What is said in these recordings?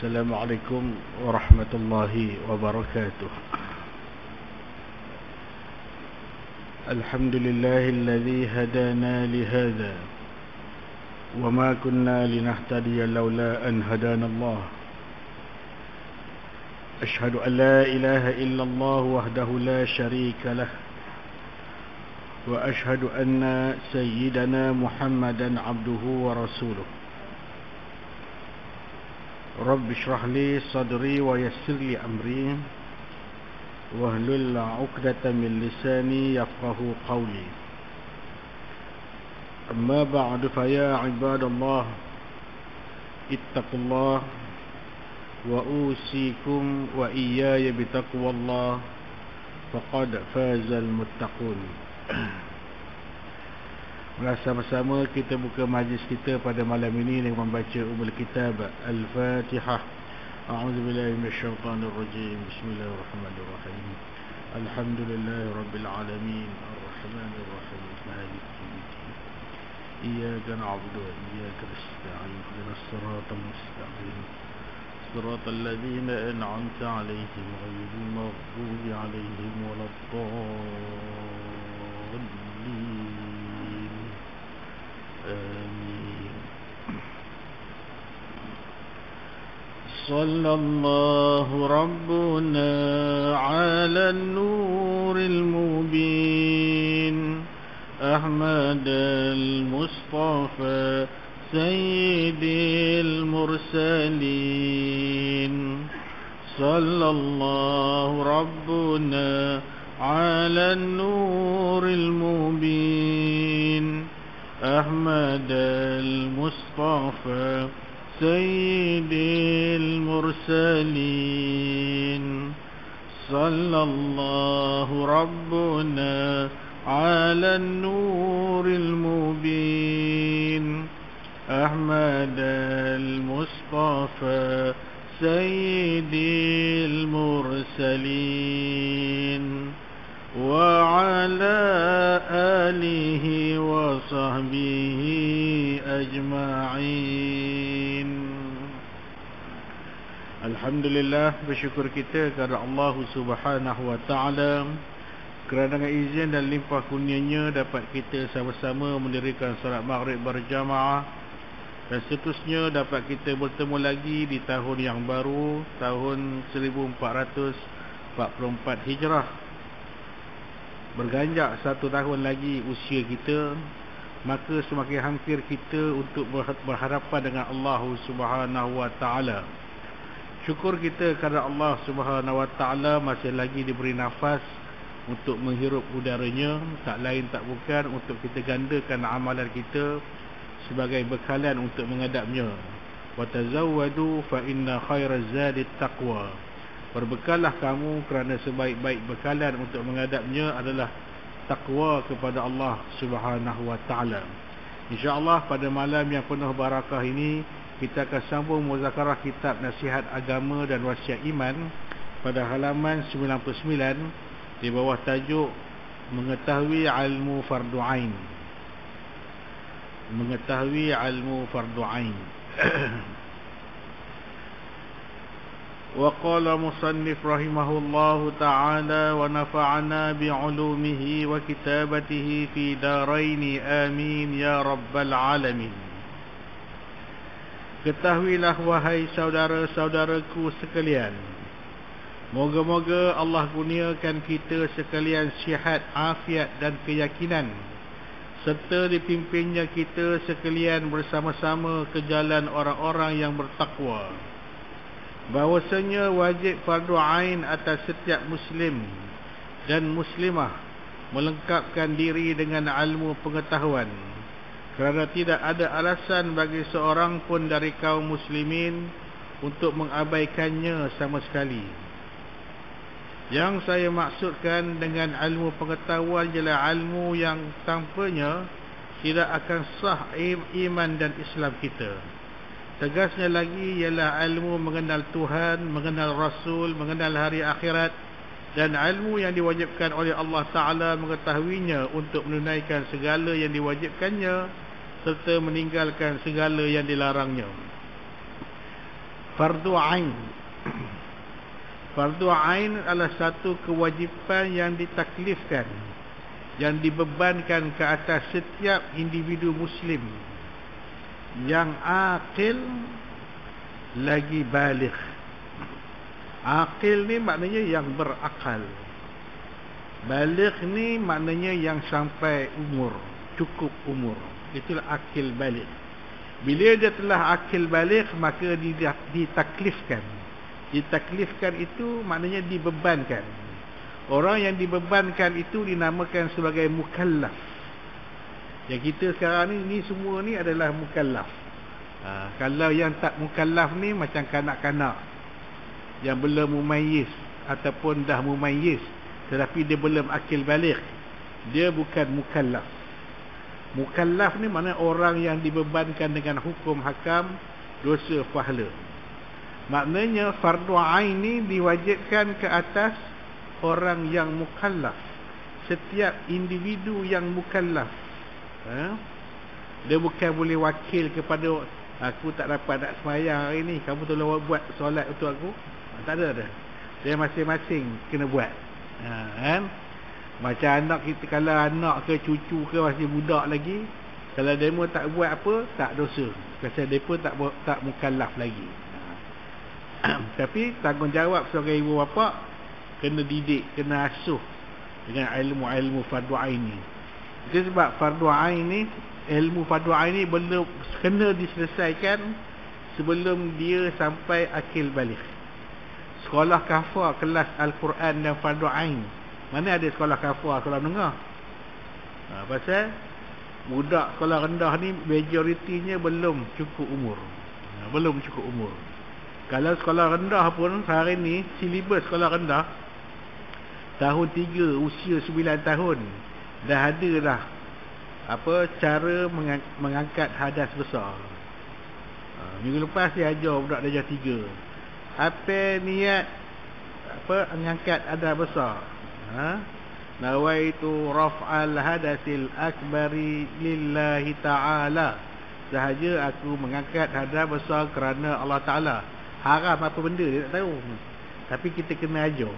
السلام عليكم ورحمة الله وبركاته. الحمد لله الذي هدانا لهذا وما كنا لنهتدي لولا أن هدانا الله. أشهد أن لا إله إلا الله وحده لا شريك له، وأشهد أن سيدنا محمدا عبده ورسوله. رب اشرح لي صدري ويسر لي أمري واحلل عقدة من لساني يفقه قولي. أما بعد فيا عباد الله اتقوا الله وأوصيكم وإياي بتقوى الله فقد فاز المتقون. Bersama-sama kita buka majlis kita pada malam ini dengan membaca Ummul Kitab Al-Fatihah. A'udzubillahi minasyaitonirrajim. Bismillahirrahmanirrahim. Alhamdulillahi rabbil alamin, arrahmanir rahim, maliki yaumiddin. Iyyaka na'budu wa iyyaka nasta'in. Ihdinas siratal mustaqim. Siratal ladzina an'amta 'alaihim ghairil maghdubi 'alaihim waladdallin. آمين. صلى الله ربنا على النور المبين أحمد المصطفى سيد المرسلين. صلى الله ربنا على النور المبين أحمد المصطفى سيد المرسلين. صلى الله ربنا على النور المبين أحمد المصطفى سيد المرسلين وعلى آله وصحبه أجمعين. Alhamdulillah, bersyukur kita kepada Allah Subhanahu wa taala kerana dengan izin dan limpah kurnianya dapat kita sama-sama mendirikan salat maghrib berjamaah, dan seterusnya dapat kita bertemu lagi di tahun yang baru, tahun 1444 Hijrah. Berganjak 1 tahun lagi usia kita, maka semakin hampir kita untuk berhadapan dengan Allah Subhanahu wa taala. Syukur kita kepada Allah Subhanahu wa taala masih lagi diberi nafas untuk menghirup udaranya, tak lain tak bukan untuk kita gandakan amalan kita sebagai bekalan untuk menghadapnya. Wa tazawwadu fa inna khairaz zadi taqwa. Berbekallah kamu kerana sebaik-baik bekalan untuk menghadapnya adalah takwa kepada Allah Subhanahu wa taala. Insya-Allah pada malam yang penuh barakah ini kita akan sambung muzakarah kitab Nasihat Agama dan Wasiat Iman pada halaman 99 di bawah tajuk Mengetahui Ilmu Fardu Ain. Mengetahui ilmu fardu ain. وقال مصنف رحمه الله تعالى ونفعنا بعلومه وكتابته في دارين آمين يا رب العالمين. Ketahuilah wahai saudara-saudaraku sekalian, moga-moga Allah kurniakan kita sekalian sihat, afiat dan keyakinan, serta dipimpinnya kita sekalian bersama-sama ke jalan orang-orang yang bertakwa. Bahawasanya wajib fardu ain atas setiap muslim dan muslimah melengkapkan diri dengan ilmu pengetahuan, kerana tidak ada alasan bagi seorang pun dari kaum muslimin untuk mengabaikannya sama sekali. Yang saya maksudkan dengan ilmu pengetahuan ialah ilmu yang tanpanya tidak akan sah iman dan Islam kita. Tegasnya lagi ialah ilmu mengenal Tuhan, mengenal Rasul, mengenal hari akhirat, dan ilmu yang diwajibkan oleh Allah Ta'ala mengetahuinya untuk menunaikan segala yang diwajibkannya serta meninggalkan segala yang dilarangnya. Fardu ain. Fardu ain adalah satu kewajipan yang ditaklifkan, yang dibebankan ke atas setiap individu muslim yang akil lagi baligh. Akil ni maknanya yang berakal. Baligh ni maknanya yang sampai umur, cukup umur. Itulah akil baligh. Bila dia telah akil baligh, maka ditaklifkan. Ditaklifkan itu maknanya dibebankan. Orang yang dibebankan itu dinamakan sebagai mukallaf. Yang kita sekarang ni semua ni adalah mukallaf. Kalau yang tak mukallaf ni macam kanak-kanak yang belum mumayyiz ataupun dah mumayyiz tetapi dia belum akil baligh, dia bukan mukallaf. Mukallaf ni makna orang yang dibebankan dengan hukum hakam dosa pahala. Maknanya fardu ain ni diwajibkan ke atas orang yang mukallaf, setiap individu yang mukallaf. Dia bukan boleh wakil kepada, aku tak dapat nak sembahyang hari ni, kamu tolong buat solat untuk aku. Tak ada. Dia masing-masing kena buat. Kan? Macam anak kita, kalau anak ke cucu ke masih budak lagi, kalau demo tak buat apa, tak dosa. Pasal depa tak mukallaf lagi. Tapi tanggungjawab sebagai ibu bapa, kena didik, kena asuh dengan ilmu-ilmu fardu ain ni. Itu sebab fardu ain ni, ilmu fardu ain ni belum kena diselesaikan sebelum dia sampai akil baligh. Sekolah kafar kelas Al-Quran dan fardu ain, mana ada sekolah kafar, sekolah menengah. Pasal budak sekolah rendah ni majoritinya belum cukup umur. Belum cukup umur. Kalau sekolah rendah pun hari ni, silibus sekolah rendah tahun 3, usia 9 tahun dah ada dah cara mengangkat hadas besar. Minggu lepas dia ajar budak darjah 3 apa niat mengangkat hadas besar. Nawaitu raf'al hadasil akbari lillahi ta'ala, sahaja aku mengangkat hadas besar kerana Allah Ta'ala. Haram apa benda dia tak tahu, tapi kita kena ajar.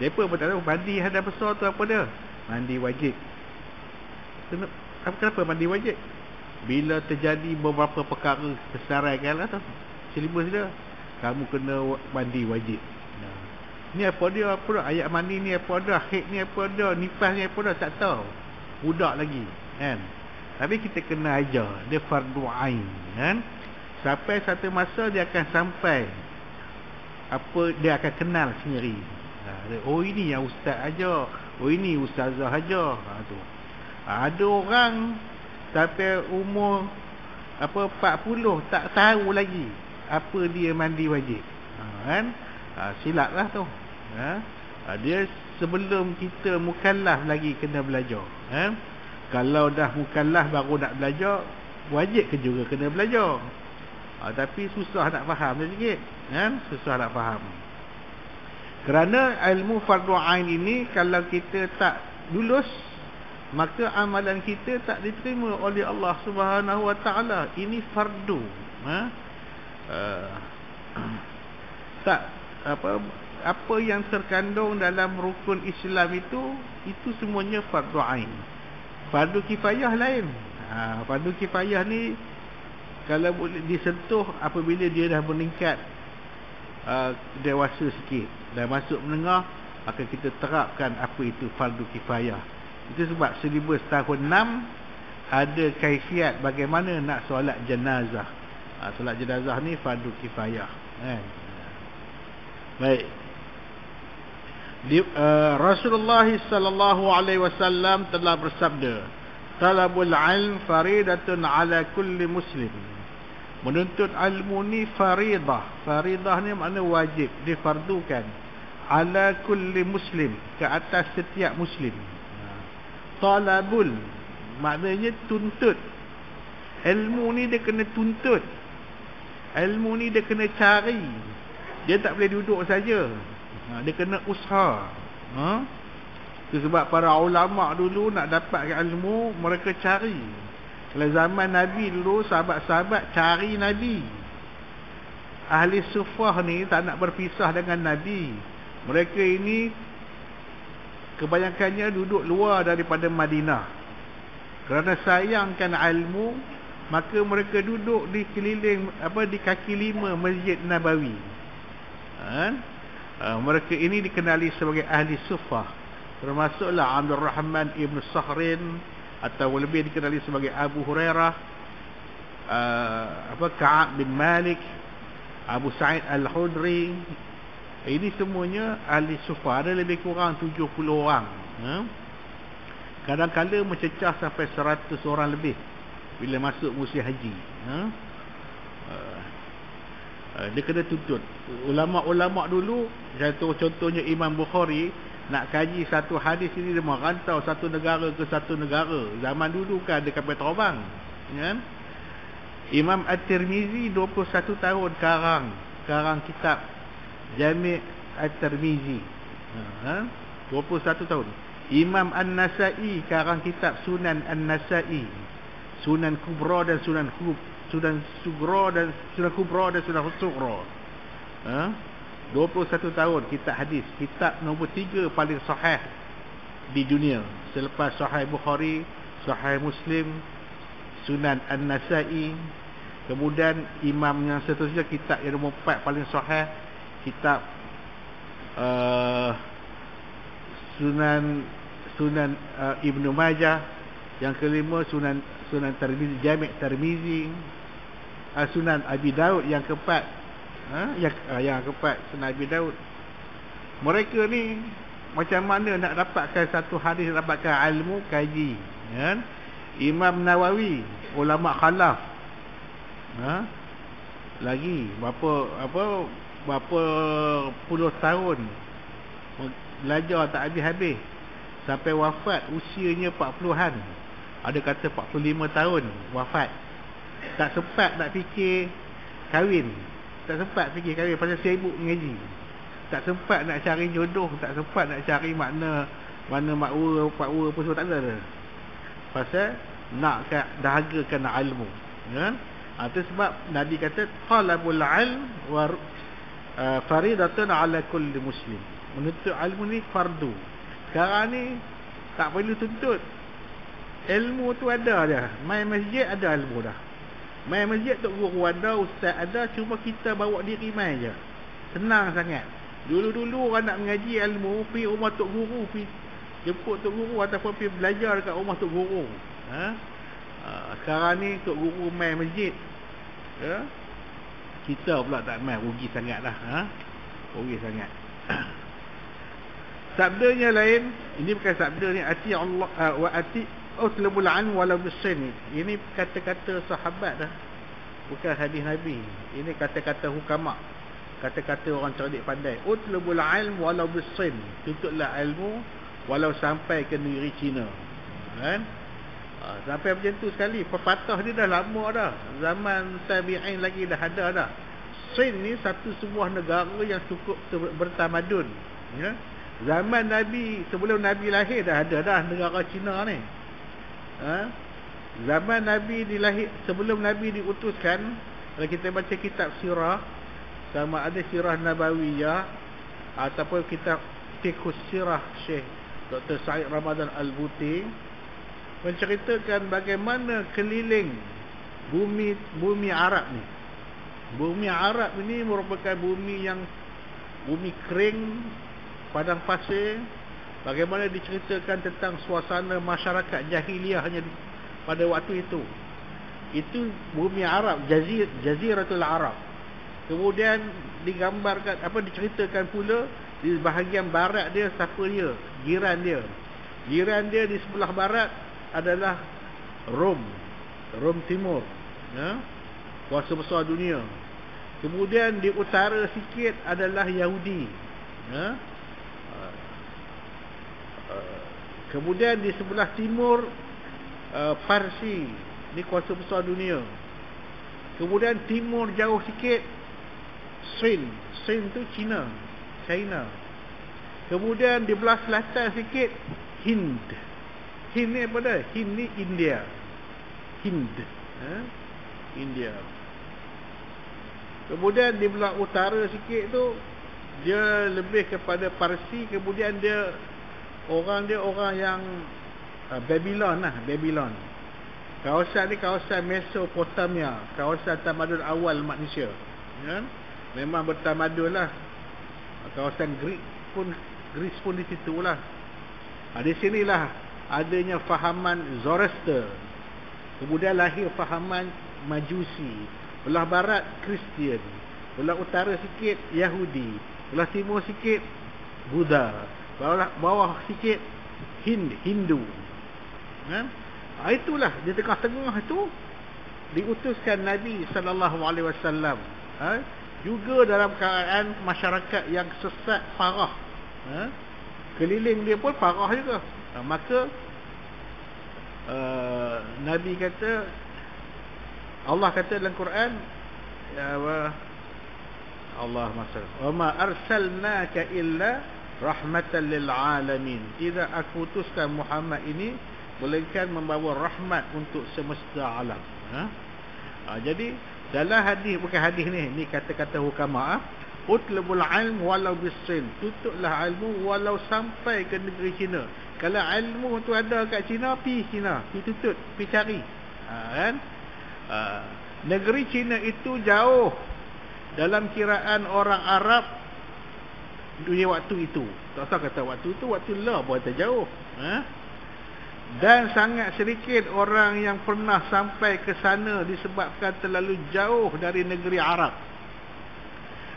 Mereka pun tak tahu mandi hadas besar tu apa dia. Mandi wajib. Kenapa mandi wajib? Bila terjadi beberapa perkara kesedaran kan tu, silibus dia, kamu kena mandi wajib. Ni apa dia, apa dah ayat mandi ni, apa dah haid ni, apa dah nifas ni, apa dah tak tahu. Budak lagi kan. Tapi kita kena ajar, dia fardu ain kan. Sampai satu masa dia akan sampai dia akan kenal sendiri. Oh ini yang ustaz ajar, oh ini ustazah ajar. Tu. Ada orang sampai umur 40 tak tahu lagi apa dia mandi wajib. Kan? Silaplah tu. Dia sebelum kita mukallaf lagi kena belajar. Kalau dah mukallaf baru nak belajar, wajib ke juga kena belajar. Tapi susah nak faham sikit. Susah nak faham. Kerana ilmu fardu ain ini kalau kita tak lulus, maka amalan kita tak diterima oleh Allah Subhanahu Wa Taala. Ini fardu. Tak apa yang terkandung dalam rukun Islam itu semuanya fardu ain. Fardu kifayah lain. Fardu kifayah ni kalau boleh disentuh apabila dia dah meningkat dewasa sikit, dah masuk menengah, maka kita terapkan apa itu fardu kifayah. Itu sebab silibus tahun 6 ada kaifiat bagaimana nak solat jenazah. Solat jenazah ni fardu kifayah. Baik. Rasulullah sallallahu alaihi wasallam telah bersabda, talabul ilm faridatun ala kulli muslim. Menuntut ilmu ni faridah. Faridah ni makna wajib, difardukan. Ala kulli muslim, ke atas setiap muslim. Talabul maknanya tuntut. Ilmu ni dia kena tuntut. Ilmu ni dia kena cari. Dia tak boleh duduk saja. Dia kena usaha. Itu sebab para ulama dulu nak dapat ilmu, mereka cari. Kalau zaman Nabi dulu, sahabat-sahabat cari Nabi. ahli sufah ni tak nak berpisah dengan Nabi. Mereka ini kebanyakannya duduk luar daripada Madinah. Kerana sayangkan ilmu, maka mereka duduk di keliling di kaki lima Masjid Nabawi. Mereka ini dikenali sebagai ahli sufah. Termasuklah Abdul Rahman Ibn Sakhrin, atau lebih dikenali sebagai Abu Hurairah, Ka'ab bin Malik, Abu Sa'id Al-Khudri. Ini semuanya ahli sufah. Ada lebih kurang 70 orang. Kadang-kadang mencecah sampai 100 orang lebih bila masuk musim haji. Dia kena tuntut. Ulama-ulama dulu, contohnya Imam Bukhari, nak kaji satu hadis ini dia merantau satu negara ke satu negara. Zaman dulu kan ada kapal terbang, kan? Imam At-Tirmizi 21 tahun karang kitab Jami' At-Tirmizi. 21 tahun. Imam An-Nasai karang kitab Sunan An-Nasai, Sunan Kubra dan Sunan Sugra dan Sunan Kubra dan Sunan Sugra. 21 tahun kitab hadis, kitab nombor 3 paling sahih di dunia selepas Sahih Bukhari, Sahih Muslim, Sunan An-Nasai. Kemudian imam yang seterusnya, kitab yang nombor 4 paling sahih, kitab Sunan Ibnu Majah. Yang kelima Sunan Tirmizi, Jami' Tirmizi. Sunan Abi Daud yang keempat. Yang keempat Sunan Abi Daud. Mereka ni macam mana nak dapatkan satu hadis, dapatkan ilmu, kaji, kan? Imam Nawawi, ulama khalaf, lagi berapa puluh tahun belajar tak habis-habis sampai wafat usianya 40-an. Ada kata 45 tahun wafat. Tak sempat nak fikir kahwin. Tak sempat fikir kahwin pasal sibuk mengaji. Tak sempat nak cari jodoh, tak sempat nak cari mana makwa, pakwa apa semua, tak ada. Pasal nak dahagakan ilmu, kan? Itu sebab Nabi kata talabul ilm wa faridatun ala kulli muslim. Menuntut ilmu ni fardu. Sekarang ni tak perlu tuntut. Ilmu tu ada dah. Main masjid ada ilmu dah. Main masjid tok guru ada, ustaz ada, cuma kita bawa diri main je. Senang sangat. Dulu-dulu orang nak mengaji ilmu, pergi rumah tok guru, pergi jemput tok guru ataupun pergi belajar dekat rumah tok guru. Sekarang ni tok guru main masjid. Kita pula tak main, rugi sangatlah. Rugi sangat. Sabdanya lain. Ini bukan sabda ni, ati Allah wa ati utlubul an walau bisin. Ini kata-kata sahabat dah, bukan hadis Nabi. Ini kata-kata hukama, kata-kata orang cerdik pandai. Utlubul ilm walau bisin. Tuntutlah ilmu walau sampai ke negeri Cina, kan? Sampai macam tu sekali. Pepatah dia dah lama dah, zaman tabi'in lagi dah ada dah. Sin ni satu sebuah negara yang cukup bertamadun, ya? Zaman Nabi, sebelum Nabi lahir dah ada dah negara Cina ni. Zaman Nabi dilahir, sebelum Nabi diutuskan, kalau kita baca kitab sirah, sama ada sirah Nabawiyah ataupun kitab Fiqhus Sirah Syekh Dr. Said Ramadan Al-Buti, menceritakan bagaimana keliling bumi Arab ni. Bumi Arab ini merupakan bumi kering, padang pasir. Bagaimana diceritakan tentang suasana masyarakat jahiliahnya pada waktu itu. Itu bumi Arab, Jaziratul Arab. Kemudian digambarkan, diceritakan pula di bahagian barat dia, siapa dia? Jiran dia. Jiran dia di sebelah barat adalah Rom Timur, kuasa besar dunia. Kemudian di utara sikit adalah Yahudi, kemudian di sebelah timur Parsi, ni kuasa besar dunia. Kemudian timur jauh sikit Sin tu China. Kemudian di belah selatan sikit Hind ni apa dah? Hind ni India. India. Kemudian di belah utara sikit tu dia lebih kepada Parsi. Kemudian dia orang yang Babylon lah, Babylon. Kawasan ni kawasan Mesopotamia, kawasan tamadun awal manusia, kan? Memang bertamadun lah. Kawasan Greece pun di situ lah. Di sinilah adanya fahaman Zoroaster. Kemudian lahir fahaman Majusi. Belah barat Kristian, belah utara sikit Yahudi, belah timur sikit Buddha, bawah sikit Hindu, kan? Itulah di tengah-tengah itu diutuskan Nabi SAW, juga dalam keadaan masyarakat yang sesat parah, keliling dia pun parah juga. Maka Nabi kata, Allah kata dalam Quran, Allah masal, wa ma arsalnaka illa rahmatan lil alamin. Tidak aku utuskan Muhammad ini melainkan membawa rahmat untuk semesta alam. Jadi dalam hadis, bukan hadis ni kata-kata hukama, utlubul ilm walau bisin, tutuplah ilmu walau sampai ke negeri China. Kalau ilmu tu ada kat China, pergi China, pergi tutup, pergi cari, kan? Negeri China itu jauh dalam kiraan orang Arab dunia waktu itu. Tak usah kata waktu itu, waktu lah pun jauh. Dan sangat sedikit orang yang pernah sampai ke sana disebabkan terlalu jauh dari negeri Arab.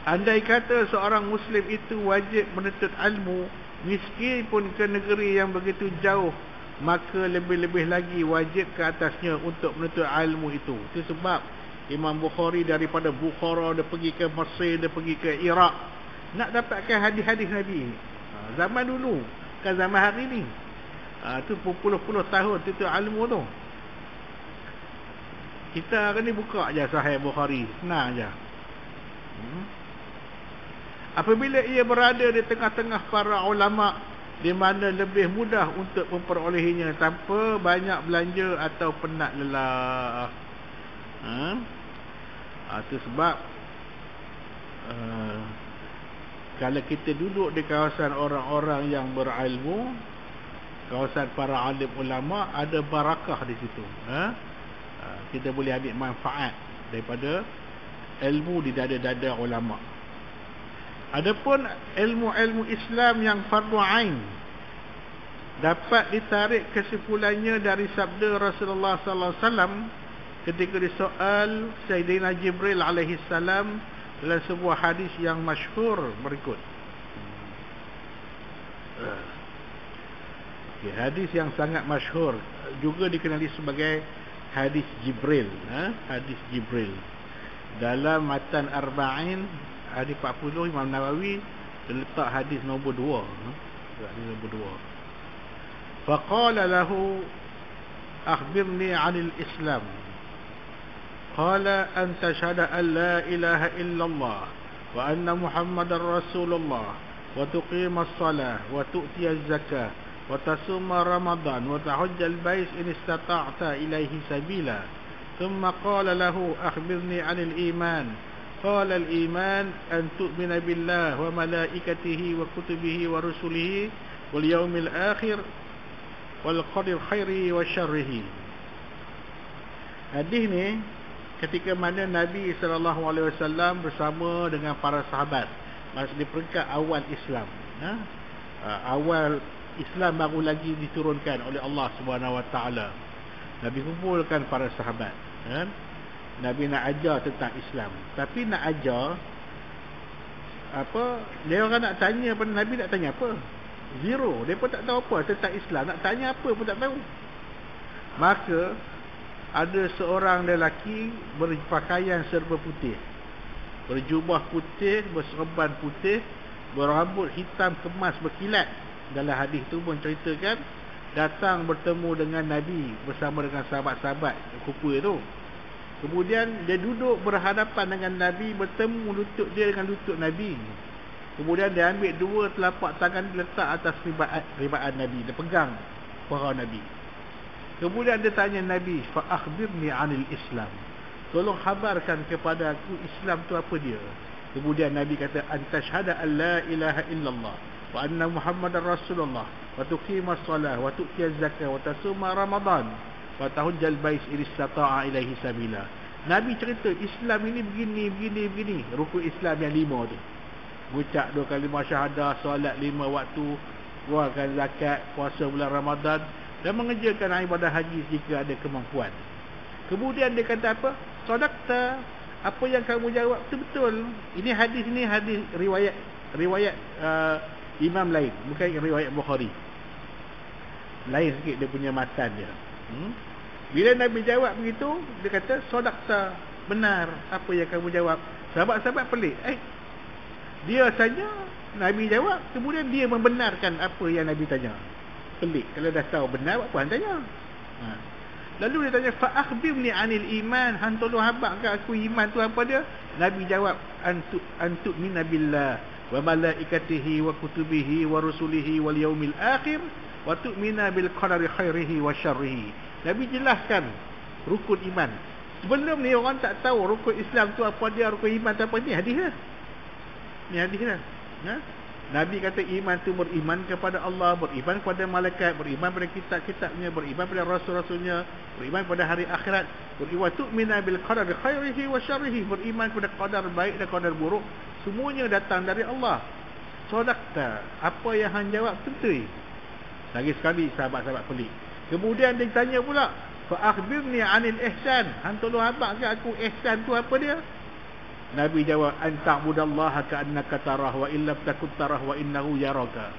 Andai kata seorang Muslim itu wajib menuntut ilmu, meskipun ke negeri yang begitu jauh, maka lebih-lebih lagi wajib ke atasnya untuk menuntut ilmu itu. Itu sebab Imam Bukhari daripada Bukhara, dia pergi ke Mesir, dia pergi ke Iraq, nak dapatkan hadis-hadis Nabi. Zaman dulu, kan zaman hari ni. Itu puluh-puluh tahun tuntut ilmu tu. Kita hari ni buka je Sahih Bukhari, senang je. Apabila ia berada di tengah-tengah para ulama, di mana lebih mudah untuk memperolehinya tanpa banyak belanja atau penat lelah. Itu sebab kalau kita duduk di kawasan orang-orang yang berilmu, kawasan para alim ulama, ada barakah di situ. Kita boleh ambil manfaat daripada ilmu di dada-dada ulama. Adapun ilmu-ilmu Islam yang fardu ain dapat ditarik kesimpulannya dari sabda Rasulullah sallallahu alaihi wasallam ketika disoal Sayyidina Jibril alaihi salam dalam sebuah hadis yang masyhur berikut. Hadis yang sangat masyhur, juga dikenali sebagai hadis Jibril. Hadis Jibril dalam matan Arba'in hadis 40, Imam Nawawi letak hadis nombor 2. Hadis nombor 2. Faqala lahu akhbirni 'anil Islam. Qala an tashhada an la ilaha illallah wa anna Muhammadar Rasulullah wa tuqima as-salah wa tu'ti az-zakah wa tasuma Ramadan wa tahujja al-bait in istata'ta ilayhi sabila. Thumma qala lahu akhbirni 'anil iman. قال الإيمان أن تؤمن بالله وملائكته وكتبه ورسله واليوم الآخر والقدر خيره وشره. Hadis ni ketika mana Nabi SAW bersama dengan para sahabat, masa di peringkat awal Islam, awal Islam baru lagi diturunkan oleh Allah SWT. Nabi kumpulkan para sahabat, kan? Nabi nak ajar tentang Islam. Tapi nak ajar apa, dia orang nak tanya pada Nabi, nak tanya apa? Zero. Dia pun tak tahu apa tentang Islam. Nak tanya apa pun tak tahu. Maka ada seorang lelaki berpakaian serba putih, berjubah putih, berserban putih, berambut hitam kemas berkilat. Dalam hadis tu pun ceritakan datang bertemu dengan Nabi bersama dengan sahabat-sahabat kumpul tu. Kemudian dia duduk berhadapan dengan Nabi, bertemu lutut dia dengan lutut Nabi. Kemudian dia ambil dua telapak tangan letak atas ribaan Nabi, dia pegang paha Nabi. Kemudian dia tanya Nabi, fa akhbirni 'anil Islam. tolong khabarkan kepada aku Islam tu apa dia. Kemudian Nabi kata, antashhada an la ilaha illallah wa anna Muhammadar Rasulullah wa tuqimas salah wa tu'tiyaz zakah wa tasuma Ramadan wa tahujjal bait in istata'a ilaihi sabila. Nabi cerita Islam ini begini. Rukun Islam yang 5 tu. Mengucap 2 kalimah syahadah, solat 5 waktu, keluarkan zakat, puasa bulan Ramadan dan mengerjakan ibadah haji jika ada kemampuan. Kemudian dia kata apa? Sadaqta, apa yang kamu jawab itu betul. Ini hadis riwayat imam lain, bukan riwayat Bukhari. Lain sikit dia punya matan dia. Bila Nabi jawab begitu, dia kata sadaqta, benar apa yang kamu jawab. Sahabat-sahabat pelik. Dia tanya, Nabi jawab, kemudian dia membenarkan apa yang Nabi tanya. Pelik. Kalau dah tahu benar, apa hang tanya? Lalu dia tanya, fa akhbirni anil iman, hang tolong habaq kat aku iman tu apa dia? Nabi jawab, antu minabillah wa malaikatihi wa kutubihi wa rusulihi wal yaumil akhir wa tu'mina bil qadari khairihi wa syarrihi. Nabi jelaskan rukun iman. Sebelum ni orang tak tahu rukun Islam tu apa dia, rukun iman tu apa. Ni hadis lah. Ni hadis lah. Nabi kata iman tu beriman kepada Allah, beriman kepada malaikat, beriman pada kitab-kitabnya, beriman pada rasul-rasulnya, beriman pada hari akhirat, beriman tu'mina bil qadari khairihi wa syarrihi, beriman kepada qadar baik dan qadar buruk, semuanya datang dari Allah. Sadaqta, apa yang hang jawab betul. Lagi sekali sahabat-sahabat pelik. Kemudian dia tanya pula, fa akhbirni anil ihsan, hang tolong habaq kat aku ihsan tu apa dia? Nabi jawab, anta'budallaha ka'annaka tarah wa illam takun tarah wa innahu yaraka.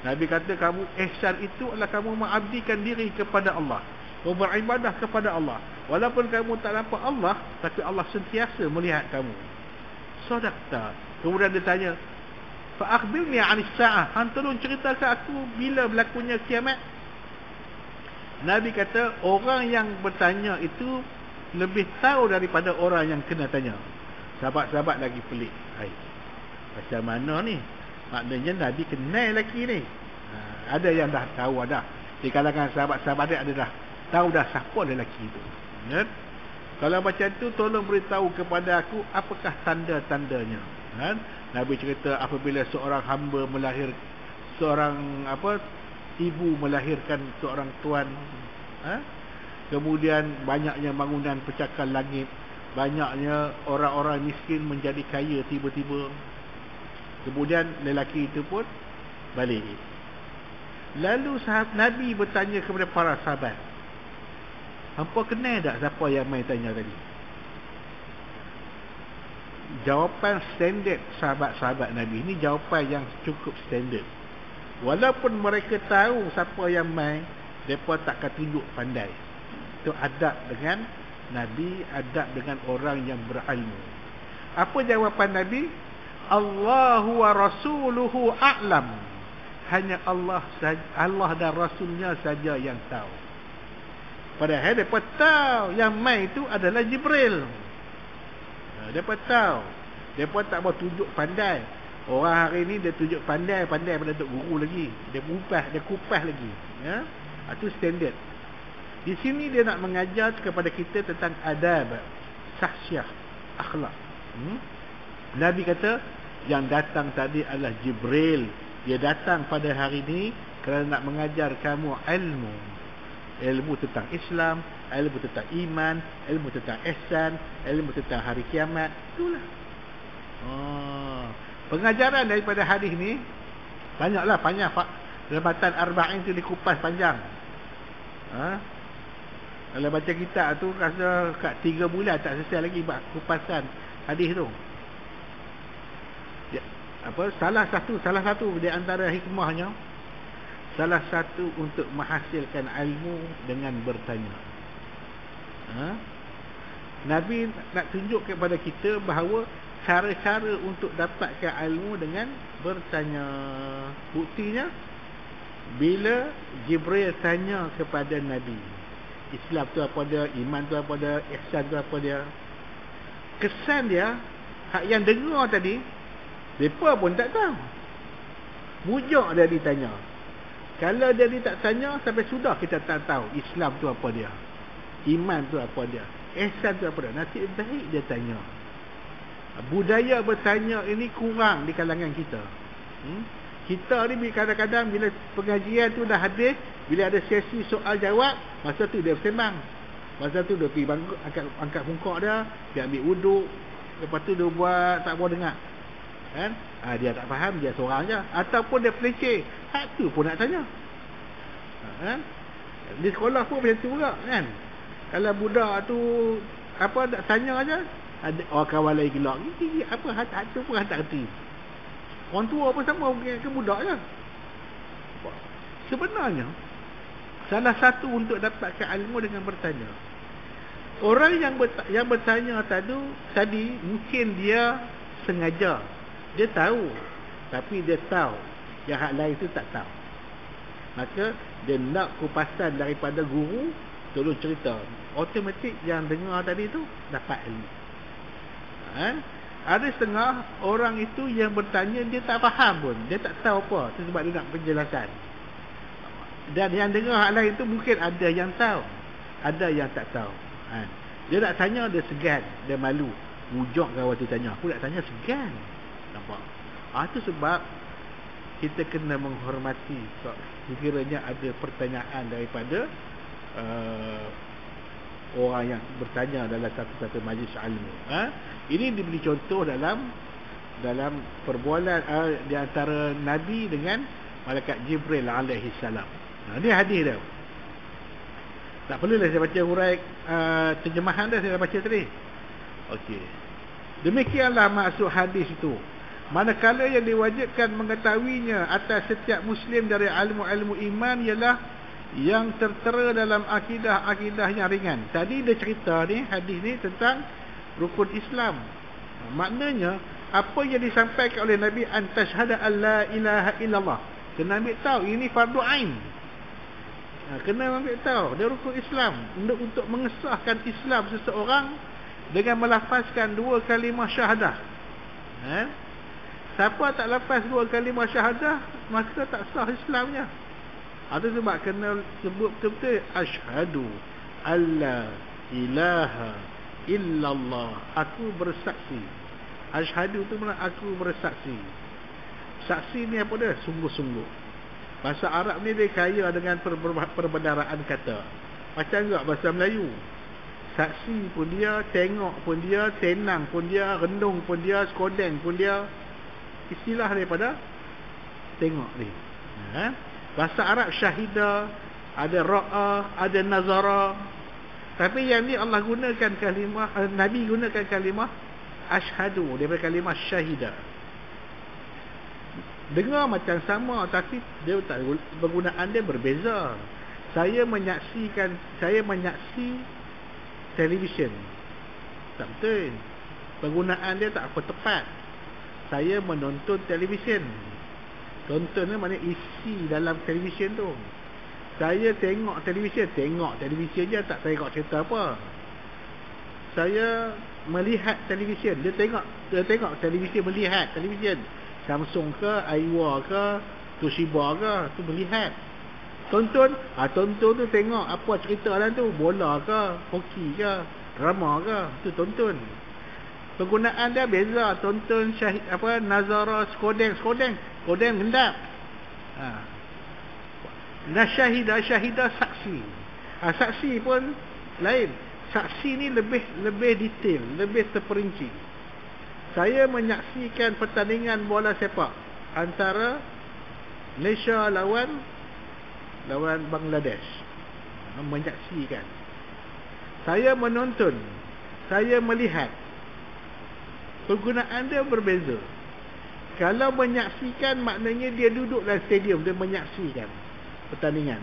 Nabi kata kamu ihsan itu adalah kamu mengabdikan diri kepada Allah, beribadah kepada Allah walaupun kamu tak nampak Allah, tapi Allah sentiasa melihat kamu. Sadaqta. Kemudian dia tanya, fa akhbirni 'anis sa'ah, hang tolong ceritakan aku bila berlakunya kiamat. Nabi kata orang yang bertanya itu lebih tahu daripada orang yang kena tanya. Sahabat-sahabat lagi pelik. Macam mana ni? Maknanya Nabi kenal lelaki ni. Ada yang dah tahu dah. Di kalangan sahabat-sahabat dia ada dah tahu dah siapa lelaki itu. Ya? Kalau macam tu tolong beritahu kepada aku apakah tanda-tandanya. Ya? Nabi cerita apabila seorang hamba ibu melahirkan seorang tuan. Kemudian banyaknya bangunan pencakar langit, banyaknya orang-orang miskin menjadi kaya tiba-tiba. Kemudian lelaki itu pun balik. Lalu Nabi bertanya kepada para sahabat, hampa kenal tak siapa yang mai tanya tadi? Jawapan standard sahabat-sahabat Nabi ini jawapan yang cukup standard. Walaupun mereka tahu siapa yang mai, mereka takkan tunjuk pandai. Itu adab dengan Nabi, adab dengan orang yang berilmu. Apa jawapan Nabi? Allahu wa rasuluhu a'lam. Hanya Allah dan Rasulnya saja yang tahu. Padahal mereka tahu yang mai itu adalah Jibril. Mereka tahu. Mereka tak mau tunjuk pandai. Orang hari ni dia tunjuk pandai pada Tok Guru lagi. Dia kupas lagi. Ya? Itu standard. Di sini dia nak mengajar kepada kita tentang adab, sahsyah, akhlak. Nabi kata yang datang tadi adalah Jibril. Dia datang pada hari ini kerana nak mengajar kamu ilmu. Ilmu tentang Islam, ilmu tentang iman, ilmu tentang ihsan, ilmu tentang hari kiamat. Itulah. Pengajaran daripada hadis ni banyaklah, panjang. Lematan Arba'in tu dikupas panjang. Kalau baca kitab tu rasa kat 3 bulan tak selesai lagi kupasan hadis tu. Salah satu di antara hikmahnya, salah satu untuk menghasilkan ilmu dengan bertanya. Nabi nak tunjuk kepada kita bahawa cara-cara untuk dapatkan ilmu dengan bertanya. Buktinya bila Jibril tanya kepada Nabi, Islam tu apa dia, iman tu apa dia, ihsan tu apa dia, kesan dia hak yang dengar tadi mereka pun tak tahu. Mujuk dia ditanya. Kalau dia tak tanya, sampai sudah kita tak tahu Islam tu apa dia, iman tu apa dia, Ihsan tu apa dah? Nasib baik dia tanya. Budaya bertanya ini kurang di kalangan kita. Kita ni kadang-kadang bila pengajian tu dah habis, bila ada sesi soal jawab, masa tu dia bersembang. Masa tu dia pergi bangku, angkat muka dia, dia ambil wuduk, lepas tu dia buat tak mau dengar. Kan? Dia tak faham, dia seorang je. Ataupun dia pelicik, hak tu pun nak tanya. Kan? Di sekolah pun macam tu juga, kan? Kalau budak tu apa nak tanya aja, ada orang kawan lain gelak, apa hak tu pun tak reti. Orang tua pun sama ke budak je. Sebenarnya salah satu untuk dapatkan ilmu dengan bertanya. Orang yang bertanya tadi mungkin dia sengaja. Dia tahu, tapi dia tahu yang hak lain tu tak tahu. Maka dia nak kupasan daripada guru, tolong cerita. Automatik yang dengar tadi tu dapat ilmu. Ada setengah orang itu yang bertanya dia tak faham pun, dia tak tahu apa. Itu sebab dia nak penjelasan. Dan yang dengar hal lain itu mungkin ada yang tahu, ada yang tak tahu. Dia nak tanya, dia segan, dia malu. Mujak kawan tu tanya, aku nak tanya segan. Nampak? Itu sebab kita kena menghormati. Sekiranya ada pertanyaan daripada orang yang bertanya dalam satu-satu majlis ilmu. Ini diberi contoh dalam perbualan di antara Nabi dengan malaikat Jibril alaihi salam. Ini hadis dia. Tak perlulah saya baca hurai terjemahan dah, saya dah baca tadi. Okey. Demikianlah maksud hadis itu. Manakala yang diwajibkan mengetahuinya atas setiap muslim dari ilmu-ilmu iman ialah yang tertera dalam akidah yang ringan. Tadi dia cerita ni, hadis ni tentang rukun Islam. Maknanya apa yang disampaikan oleh Nabi, an tashhada an la ilaha illallah. Kena ambil tahu ini fardu ain. Kena ambil tahu dia rukun Islam. Untuk mengesahkan Islam seseorang dengan melafazkan dua kalimah syahadah. Siapa tak lafaz dua kalimah syahadah, maka tak sah Islamnya. Itu sebab kena sebut betul-betul asyhadu alla ilaha illallah, aku bersaksi. Asyhadu tu makna aku bersaksi. Saksi ni apa dia? Sungguh-sungguh. Bahasa Arab ni dia kaya dengan perbendaraan kata. Macam enggak bahasa Melayu. Saksi pun dia, tengok pun dia, tenang pun dia, renung pun dia, skodeng pun dia. Istilah daripada tengok ni. Bahasa Arab syahidah, ada ra'a, ada nazara. Tapi yang ni Allah gunakan kalimah, Nabi gunakan kalimah asyhadu daripada kalimah syahidah. Dengar macam sama, tapi dia tak, penggunaan dia berbeza. Saya menyaksi televisyen. Tak betul. Penggunaan dia tak apa tepat. Saya menonton televisyen. Tonton ni maknanya isi dalam televisyen tu. Saya tengok televisyen je, tak tengok cerita apa. Saya melihat televisyen. Dia tengok televisyen, melihat televisyen. Samsung ke, Aiwa ke, Toshiba ke, tu melihat. Tonton, tonton tu tengok apa cerita dalam tu, bola ke, hoki ke, drama ke, tu tonton. Penggunaan dia beza. Tonton nazara, skodeng gendap. Syahidah saksi. Saksi pun lain. Saksi ni lebih detail, lebih terperinci. Saya menyaksikan pertandingan bola sepak antara Malaysia lawan Bangladesh. Menyaksikan. Saya menonton, saya melihat. Penggunaan dia berbeza. Kalau menyaksikan maknanya dia duduk dalam stadium, dia menyaksikan pertandingan.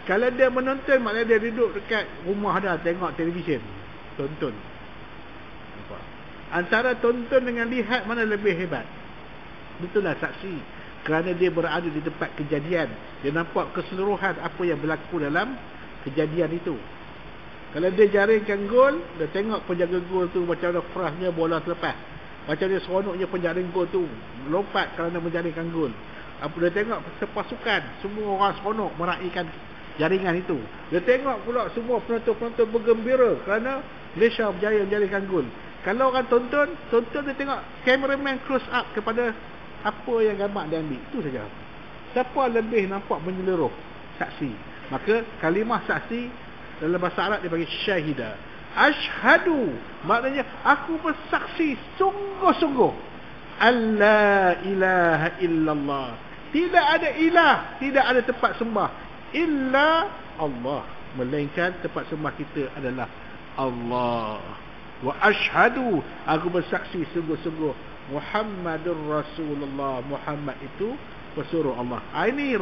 Kalau dia menonton maknanya dia duduk dekat rumah dia, tengok televisyen, tonton. Nampak? Antara tonton dengan lihat mana lebih hebat? Betul lah saksi. Kerana dia berada di tempat kejadian, dia nampak keseluruhan apa yang berlaku dalam kejadian itu. Kalau dia jaringkan gol, dia tengok penjaga gol tu macam mana frahnya bola selepas, macam dia seronoknya penjaring gol tu lompat kerana menjaringkan gol. Apa dia tengok sepasukan, semua orang seronok meraihkan jaringan itu. Dia tengok pula semua penonton-penonton bergembira kerana Malaysia berjaya gol. Kalau orang tonton dia tengok cameraman close up kepada apa yang gambar dia ambil. Itu saja. Siapa lebih nampak menyeluruh? Saksi. Maka kalimah saksi dalam bahasa Arab dia bagi syahidah. Ashhadu, maknanya aku bersaksi sungguh-sungguh alla ilaha illallah. Tidak ada ilah, tidak ada tempat sembah illa Allah, melainkan tempat sembah kita adalah Allah. Wa ashhadu, aku bersaksi sungguh-sungguh Muhammadur Rasulullah, Muhammad itu pesuruh Allah. Ini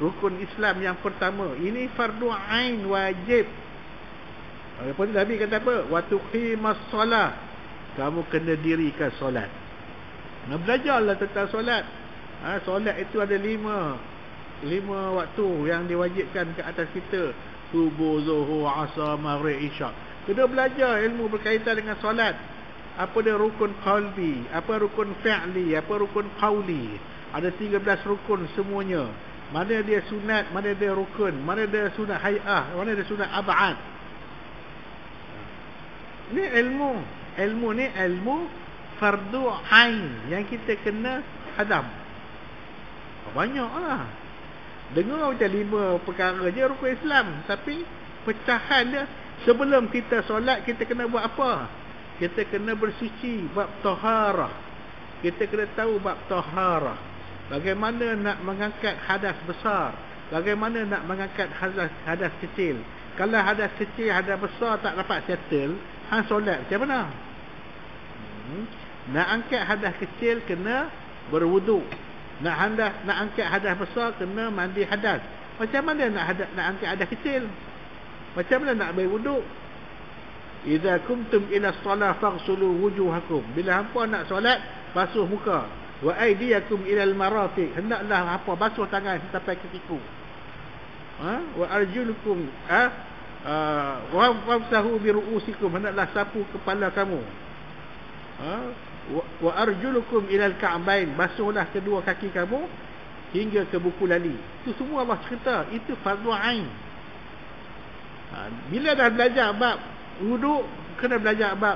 rukun Islam yang pertama. Ini fardu ain, wajib. Lepas tu Nabi kata apa? Wa tuqimas solat, kamu kena dirikan solat. Nah, belajarlah tentang solat. Solat itu ada lima waktu yang diwajibkan ke atas kita. Subuh, zuhur, asar, maghrib, isyak. Kena belajar ilmu berkaitan dengan solat. Apa dia rukun qalbi, apa rukun fi'li, apa rukun qawli. Ada 13 rukun semuanya. Mana dia sunat, mana dia rukun, mana dia sunat hay'ah, mana dia sunat ab'ad. Ni ilmu ni ilmu fardu ain yang kita kena hadam. Banyaklah. Dengar macam 5 perkara je rukun Islam, tapi pecahan dia sebelum kita solat kita kena buat apa? Kita kena bersuci, bab taharah. Kita kena tahu bab taharah. Bagaimana nak mengangkat hadas besar, bagaimana nak mengangkat hadas kecil. Kalau hadas kecil, hadas besar tak dapat settle, hang solat macam mana? Nak angkat hadas kecil kena berwuduk. Nak angkat hadas besar kena mandi hadas. Macam mana nak angkat hadas kecil? Macam mana nak berwuduk? Idza kumtum ila shalah faghsulu wujuhakum. Bila hangpa nak solat, basuh muka. Wa aydiyakum ila al-marafiq. Hendaklah hangpa basuh tangan sampai ke siku. Wa arjulukum wamsahu bi ru'usikum. Hendaklah sapu kepala kamu. Wa arjulukum ila al-ka'bain. Basuhlah kedua kaki kamu hingga ke buku lali. Itu semua Allah cerita. Itu fardu ain. Bila dah belajar bab wuduk, kena belajar bab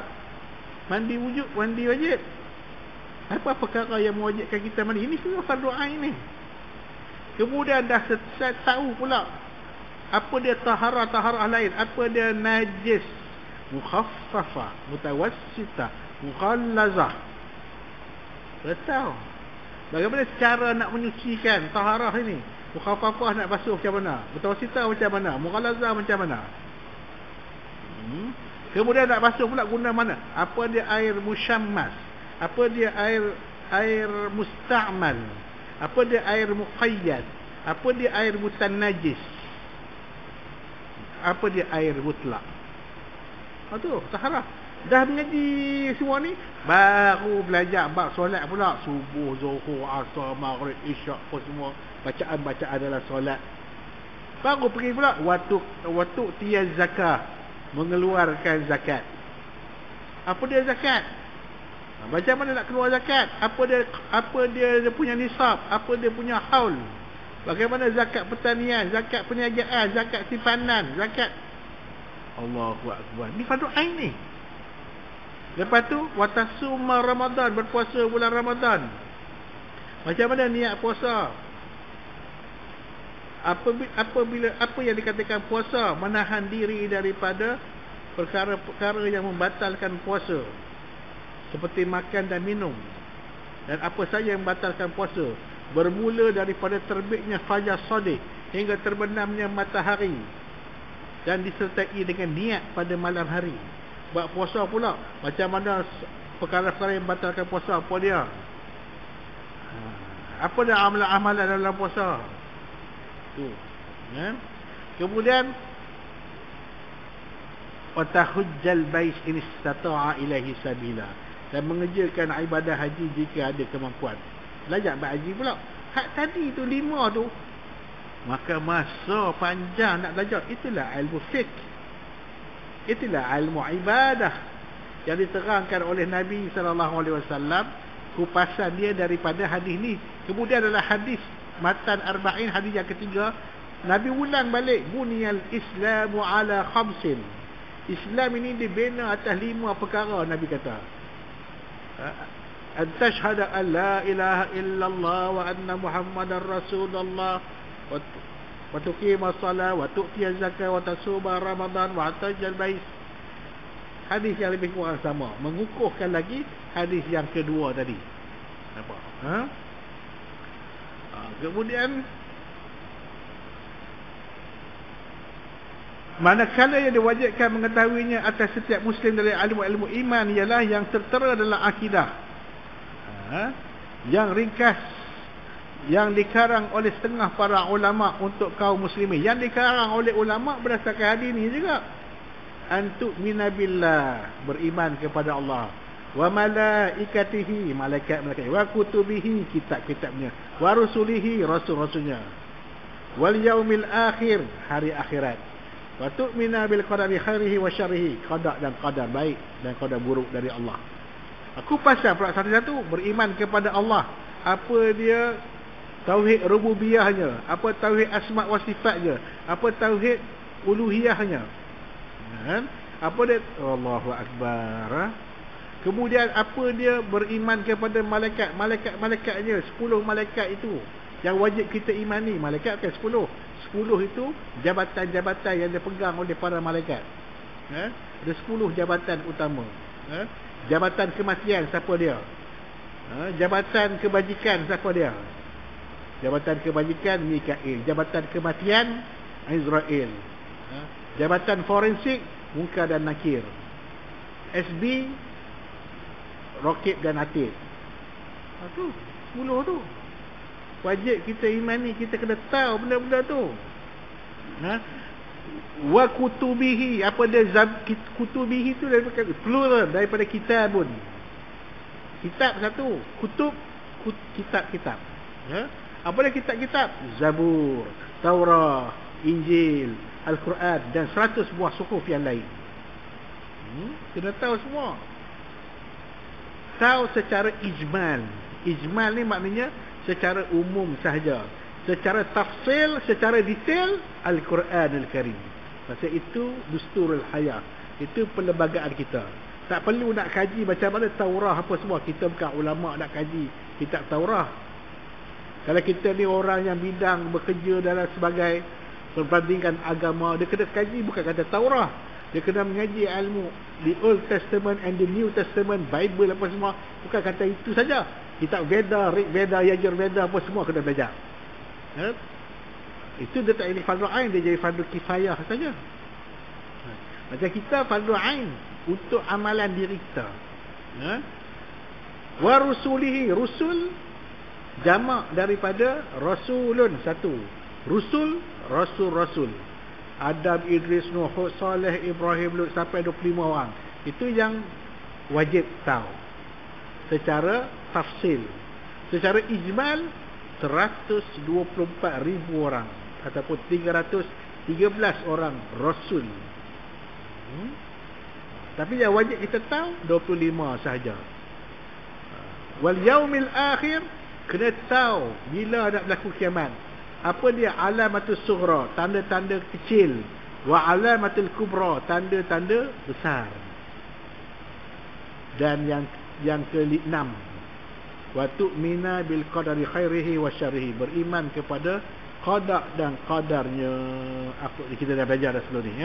mandi wajib. Apa perkara yang mewajibkan kita mandi? Ini semua fardu ain ni. Kemudian dah tahu pula apa dia taharah lain, apa dia najis, mukhaffafah, mutawassitah, mughallazah. Tahu bagaimana cara nak menyucikan taharah ini. Mukhaffafah nak basuh macam mana, mutawassitah macam mana, mughallazah macam mana. Kemudian nak basuh pula guna mana? Apa dia air musyammas, apa dia air musta'mal, apa dia air muqayyad, apa dia air mutannajis, apa dia air mutlak. Tu taharah. Dah mengaji semua ni, baru belajar bab solat pula. Subuh, zuhur, asar, maghrib, isyak, apa semua bacaan dalam solat. Baru pergi pula waktu tiyaz zakah, mengeluarkan zakat. Apa dia zakat? Macam mana nak keluar zakat? Apa dia punya nisab? Apa dia punya haul? Bagaimana zakat pertanian, zakat perniagaan, zakat simpanan, zakat. Allahu akbar. Ni fardu ain ni. Lepas tu watasuma Ramadan, berpuasa bulan Ramadan. Macam mana niat puasa? Apa yang dikatakan puasa? Menahan diri daripada perkara-perkara yang membatalkan puasa, seperti makan dan minum. Dan apa saja yang membatalkan puasa, bermula daripada terbitnya fajar shadiq hingga terbenamnya matahari, dan disertai dengan niat pada malam hari. Buat puasa pula, macam mana perkara-perkara yang membatalkan puasa, apa dia? Apa dia amalan-amalan dalam puasa? Kemudian watahujjal bait in istata'a ilaihi sabila, dan mengerjakan ibadah haji jika ada kemampuan. Belajar haji pula. Hak tadi tu 5 tu, maka masa panjang nak belajar. Itulah ilmu fiqh, itulah ilmu ibadah yang diterangkan oleh Nabi SAW. Kupasan dia daripada hadis ni. Kemudian adalah hadis matan arba'in, hadis yang ketiga. Nabi ulang balik, buniyal islamu ala khamsin. Islam ini dibina atas 5 perkara, Nabi kata. An tashhadu an la ilaha illallah wa anna Muhammadar Rasulullah wa tuqima shalah wa tu'ti zakat wa tasuma Ramadan wa tajal bait. Hadis yang lebih kurang sama, mengukuhkan lagi hadis yang kedua tadi. Nampak? Kemudian manakala yang diwajibkan mengetahuinya atas setiap muslim dari ilmu-ilmu iman ialah yang tertera dalam akidah, yang ringkas, yang dikarang oleh setengah para ulama untuk kaum muslimin, yang dikarang oleh ulama berdasarkan hadis ini juga. Antuk minabillah, beriman kepada Allah, wa malaikatihi, malaikat-malaikat, wa kutubihi, kitab-kitabnya, wa rusulihi, rasul-rasulnya, wal yaumil akhir, hari akhirat, wa tu'mina bil qadari khairihi wa syarrihi, qada dan qadar baik dan qadar buruk dari Allah. Aku pasal pula satu-satu, beriman kepada Allah, apa dia tauhid rububiyahnya, apa tauhid asma wa sifatnya, apa tauhid uluhiyahnya, apa dia, Allahu akbar. Kemudian apa dia beriman kepada malaikat, malaikat-malaikatnya, 10 malaikat itu yang wajib kita imani. Malaikat kan 10 itu jabatan-jabatan yang dipegang oleh para malaikat. Ada 10 jabatan utama. Jabatan kematian, siapa dia? Jabatan kebajikan, siapa dia? Jabatan kebajikan, Mikail. Jabatan kematian, Israel. Jabatan forensik, Munkar dan Nakir. SB, Rokib dan Atid. Itu 10 tu. Wajib kita imani, kita kena tahu benda-benda tu. Wa kutubihi, apa dia kutubihi tu daripada plural, daripada kitabun. Kitab satu, kutub, kitab-kitab. Apa dia kitab-kitab? Zabur, Taurah, Injil, Al-Quran dan 100 buah suhuf yang lain. Kena tahu semua. Tahu secara ijmal. Ijmal ni maknanya secara umum sahaja. Secara tafsil, secara detail, Al-Quran Al-Karim. Maksud itu dusturul hayat. Itu perlembagaan kita. Tak perlu nak kaji macam mana Taurah apa semua. Kita bukan ulama nak kaji kitab Taurah. Kalau kita ni orang yang bidang bekerja dalam sebagai perbandingan agama, dia kena kaji bukan kata Taurah. Dia kena mengaji ilmu the Old Testament and the New Testament, Bible apa semua. Bukan kata itu saja. Kitab Veda, Rig Veda, Yajur Veda apa semua kena belajar. Itu dia tak jadi fardu ain, dia jadi fardu kifayah saja. Macam kita fardu ain untuk amalan diri kita. Wa rusulihi, rusul jamak daripada rasulun, satu. Rusul, rasul-rasul. Adam, Idris, Nuh, Saleh, Ibrahim, Lut, sampai 25 orang. Itu yang wajib tahu secara tafsil. Secara ijmal 124,000 orang ataupun 313 orang rasul. Tapi yang wajib kita tahu 25 sahaja. Wal yaumil akhir, kena tahu bila nak berlaku kiamat. Apa dia? Alamatul sughra, tanda-tanda kecil. Wa alamatul kubra, tanda-tanda besar. Dan yang ke-6, wa tu'mina bil qadari khairihi wa syarrihi, beriman kepada qada dan qadarnya. Apa kita dah belajar dah sebelum ni,